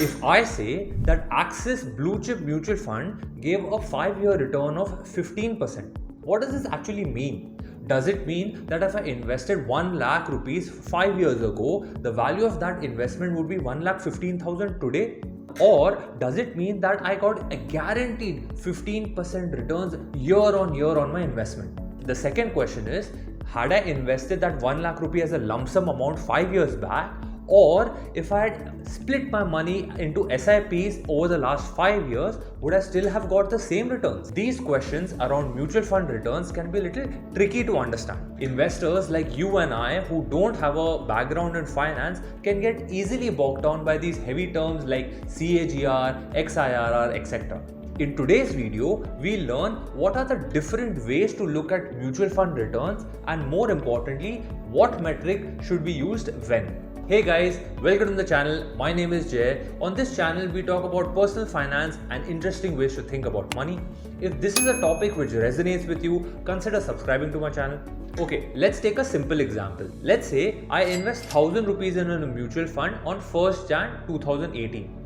If I say that Axis Blue Chip Mutual Fund gave a 5-year return of 15%, what does this actually mean? Does it mean that if I invested 1 lakh rupees 5 years ago, the value of that investment would be 1,15,000 today? Or does it mean that I got a guaranteed 15% returns year on my investment? The second question is, had I invested that 1 lakh rupee as a lump sum amount 5 years back, or if I had split my money into SIPs over the last 5 years, would I still have got the same returns? These questions around mutual fund returns can be a little tricky to understand. Investors like you and I who don't have a background in finance can get easily bogged down by these heavy terms like CAGR, XIRR, etc. In today's video, we'll learn what are the different ways to look at mutual fund returns, and more importantly, what metric should be used when. Hey guys, welcome to the channel. My name is Jay. On this channel, we talk about personal finance and interesting ways to think about money. If this is a topic which resonates with you, consider subscribing to my channel. Okay, let's take a simple example. Let's say I invest 1000 rupees in a mutual fund on 1st Jan 2018.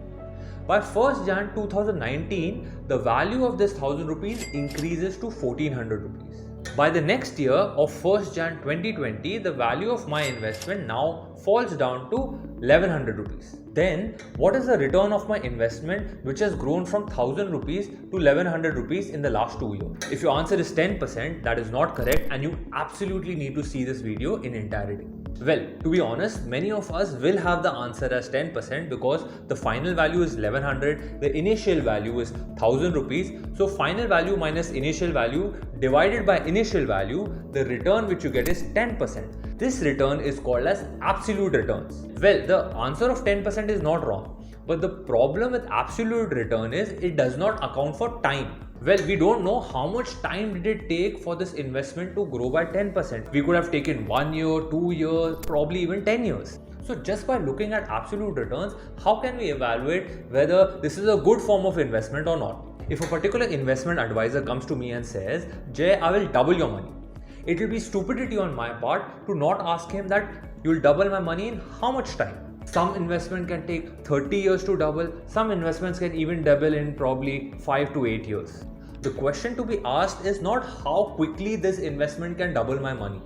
By 1st Jan 2019, the value of this 1000 rupees increases to 1400 rupees. By the next year of 1st Jan 2020, the value of my investment now falls down to 1100 rupees. Then, what is the return of my investment which has grown from 1000 rupees to 1100 rupees in the last 2 years? If your answer is 10%, that is not correct and you absolutely need to see this video in entirety. Well, to be honest, many of us will have the answer as 10% because the final value is 1100, the initial value is 1000 rupees. So final value minus initial value divided by initial value, the return which you get is 10%. This return is called as absolute returns. Well, the answer of 10% is not wrong, but the problem with absolute return is it does not account for time. Well, we don't know how much time did it take for this investment to grow by 10%. We could have taken 1 year, 2 years, probably even 10 years. So just by looking at absolute returns, how can we evaluate whether this is a good form of investment or not? If a particular investment advisor comes to me and says, Jay, I will double your money, it will be stupidity on my part to not ask him that you will double my money in how much time. Some investment can take 30 years to double, some investments can even double in probably 5 to 8 years. The question to be asked is not how quickly this investment can double my money.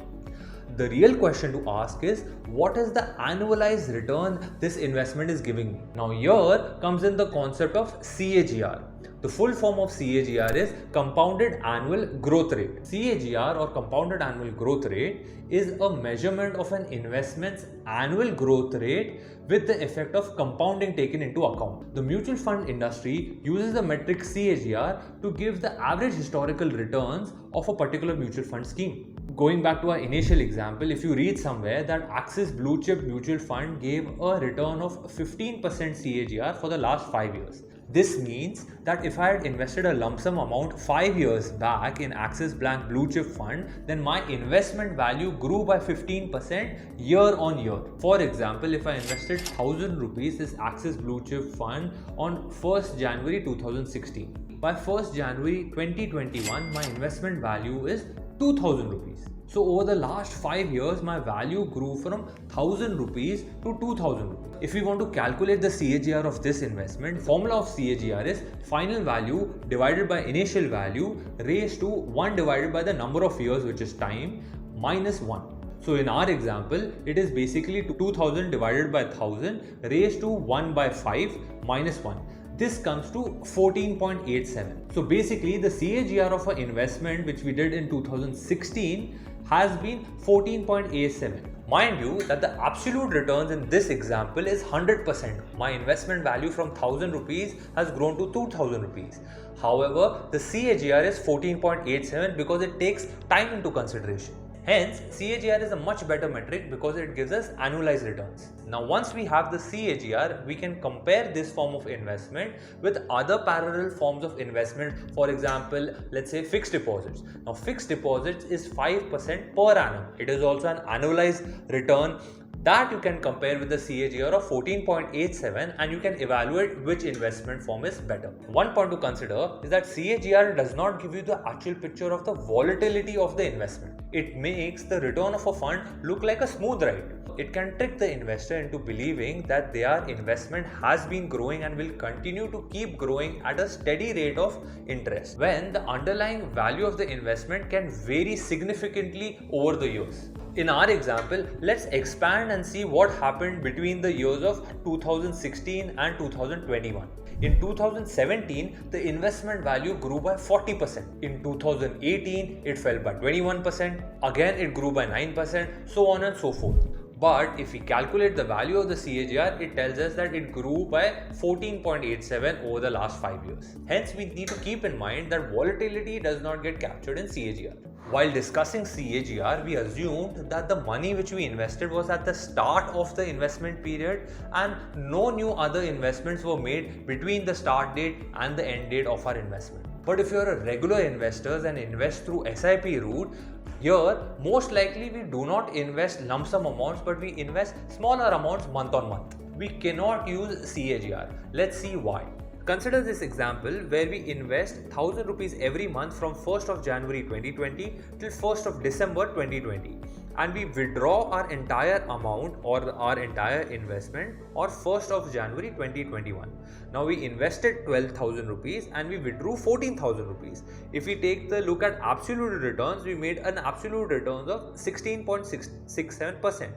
The real question to ask is, what is the annualized return this investment is giving me? Now here comes in the concept of CAGR. The full form of CAGR is compounded annual growth rate. CAGR or compounded annual growth rate is a measurement of an investment's annual growth rate with the effect of compounding taken into account. The mutual fund industry uses the metric CAGR to give the average historical returns of a particular mutual fund scheme. Going back to our initial example, if you read somewhere that Axis Blue Chip Mutual Fund gave a return of 15% CAGR for the last 5 years. This means that if I had invested a lump sum amount 5 years back in Axis Bank Blue Chip Fund, then my investment value grew by 15% year on year. For example, if I invested 1000 rupees this Axis Blue Chip Fund on 1st January 2016. By 1st January 2021, my investment value is 2000 rupees. So over the last 5 years, my value grew from 1000 rupees to 2000 rupees. If we want to calculate the CAGR of this investment, formula of CAGR is final value divided by initial value raised to 1 divided by the number of years, which is time, minus 1. So in our example, it is basically 2000 divided by 1000 raised to 1 by 5 minus 1. This comes to 14.87. So basically the CAGR of an investment which we did in 2016 has been 14.87. Mind you that the absolute returns in this example is 100%. My investment value from 1000 rupees has grown to 2000 rupees. However, the CAGR is 14.87 because it takes time into consideration. Hence, CAGR is a much better metric because it gives us annualized returns. Now, once we have the CAGR, we can compare this form of investment with other parallel forms of investment. For example, let's say fixed deposits. Now, fixed deposits is 5% per annum. It is also an annualized return that you can compare with the CAGR of 14.87 and you can evaluate which investment form is better. One point to consider is that CAGR does not give you the actual picture of the volatility of the investment. It makes the return of a fund look like a smooth ride. It can trick the investor into believing that their investment has been growing and will continue to keep growing at a steady rate of interest, when the underlying value of the investment can vary significantly over the years. In our example, let's expand and see what happened between the years of 2016 and 2021. In 2017, the investment value grew by 40%. In 2018, it fell by 21%. Again, it grew by 9%, so on and so forth. But if we calculate the value of the CAGR, it tells us that it grew by 14.87 over the last 5 years. Hence, we need to keep in mind that volatility does not get captured in CAGR. While discussing CAGR, we assumed that the money which we invested was at the start of the investment period and no new other investments were made between the start date and the end date of our investment. But if you're a regular investor and invest through SIP route, here, most likely we do not invest lump sum amounts, but we invest smaller amounts month on month. We cannot use CAGR. Let's see why. Consider this example where we invest 1000 rupees every month from 1st of January 2020 till 1st of December 2020, and we withdraw our entire amount or our entire investment on 1st of January 2021. Now we invested 12,000 rupees and we withdrew 14,000 rupees. If we take the look at absolute returns, we made an absolute return of 16.67%.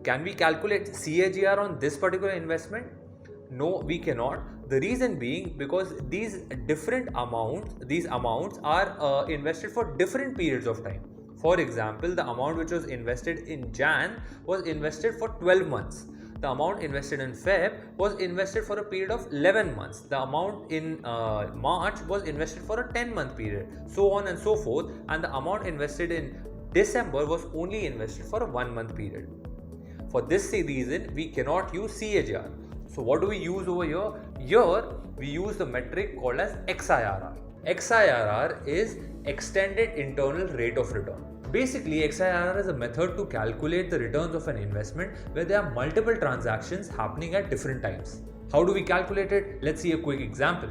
Can we calculate CAGR on this particular investment? No, we cannot. The reason being because these amounts are invested for different periods of time. For example, the amount which was invested in Jan was invested for 12 months. The amount invested in Feb was invested for a period of 11 months. The amount in March was invested for a 10-month period, so on and so forth. And the amount invested in December was only invested for a 1-month period. For this reason, we cannot use CAGR. So what do we use over here? Here we use the metric called as XIRR. XIRR is extended internal rate of return. Basically, XIRR is a method to calculate the returns of an investment where there are multiple transactions happening at different times. How do we calculate it? Let's see a quick example.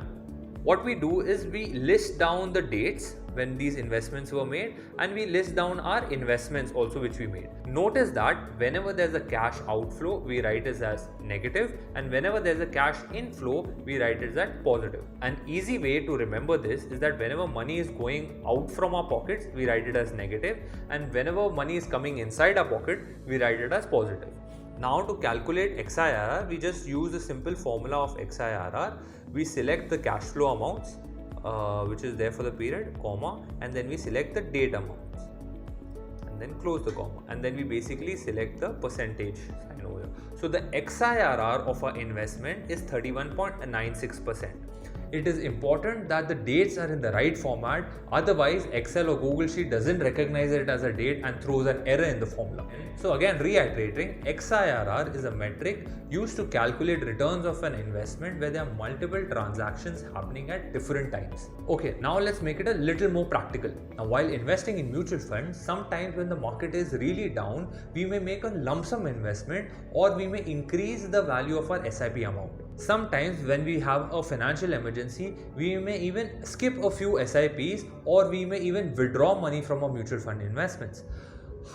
What we do is we list down the dates when these investments were made and we list down our investments also which we made. Notice that whenever there's a cash outflow, we write it as negative, and whenever there's a cash inflow, we write it as positive. An easy way to remember this is that whenever money is going out from our pockets, we write it as negative, and whenever money is coming inside our pocket, we write it as positive. Now to calculate XIRR, we just use the simple formula of XIRR. We select the cash flow amounts which is there for the period, comma, and then we select the date amounts and then close the comma, and then we basically select the percentage sign over here. So the XIRR of our investment is 31.96%. It is important that the dates are in the right format, otherwise Excel or Google Sheet doesn't recognize it as a date and throws an error in the formula. So again, reiterating, XIRR is a metric used to calculate returns of an investment where there are multiple transactions happening at different times. Okay, now let's make it a little more practical. Now while investing in mutual funds, sometimes when the market is really down, we may make a lump sum investment or we may increase the value of our SIP amount. Sometimes when we have a financial emergency, we may even skip a few SIPs or we may even withdraw money from our mutual fund investments.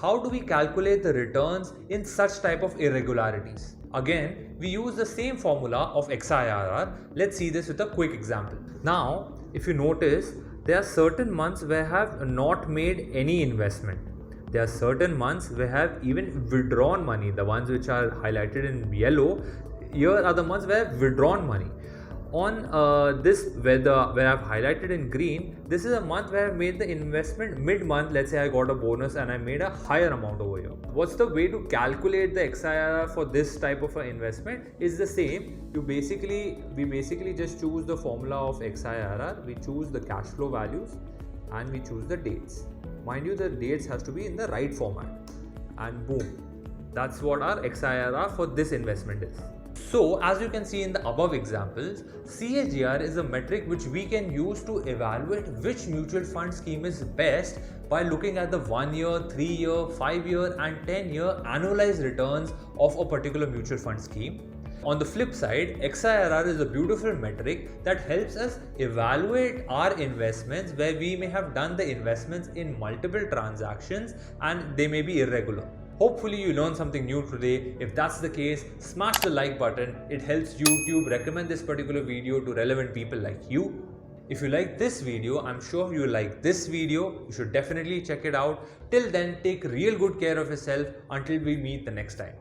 How do we calculate the returns in such type of irregularities? Again, we use the same formula of XIRR. Let's see this with a quick example. Now, if you notice, there are certain months where I have not made any investment. There are certain months where I have even withdrawn money. The ones which are highlighted in yellow, here are the months where I've withdrawn money. On this where I've highlighted in green, this is a month where I've made the investment mid-month. Let's say I got a bonus and I made a higher amount over here. What's the way to calculate the XIRR for this type of an investment? Is the same. We basically just choose the formula of XIRR. We choose the cash flow values and we choose the dates. Mind you, the dates has to be in the right format, and boom, that's what our XIRR for this investment is. So as you can see in the above examples, CAGR is a metric which we can use to evaluate which mutual fund scheme is best by looking at the 1 year, 3 year, 5 year and 10 year annualized returns of a particular mutual fund scheme. On the flip side, XIRR is a beautiful metric that helps us evaluate our investments where we may have done the investments in multiple transactions and they may be irregular. Hopefully you learned something new today. If that's the case, smash the like button. It helps YouTube recommend this particular video to relevant people like you. If you like this video, I'm sure you will like this video. You should definitely check it out. Till then, take real good care of yourself until we meet the next time.